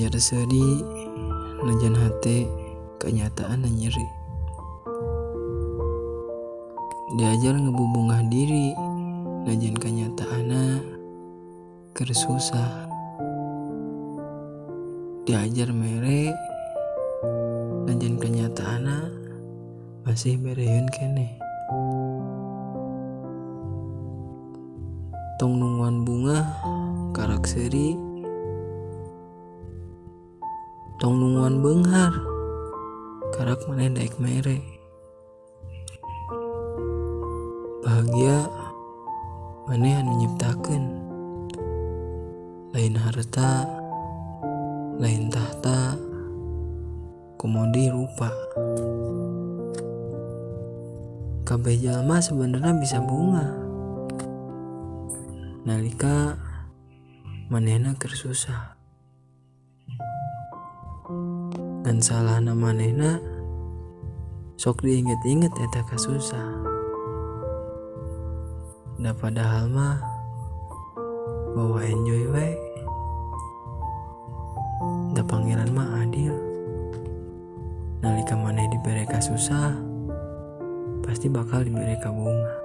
Diajar sedih, najan hate kenyataan nyeri. Diajar ngebubungah diri, najan kenyataana keur susah. Diajar mere, najan kenyataana masih bereun keneh. Tong nungguan bunga karak seri, tong nungguan beunghar karak maneh daek mere. Bahagia maneh anu nyiptakeun, lain harta, lain tahta, komodi rupa. Kabeh jalma sebenarnya bisa bunga nalika manehna keur susah. Dan salahna manehna sok diinget-inget eta kasusah. Da padahal mah bawa enjoy we. Da pangeran mah adil. Nalika maneh dibere kasusah, pasti bakal diberi bunga.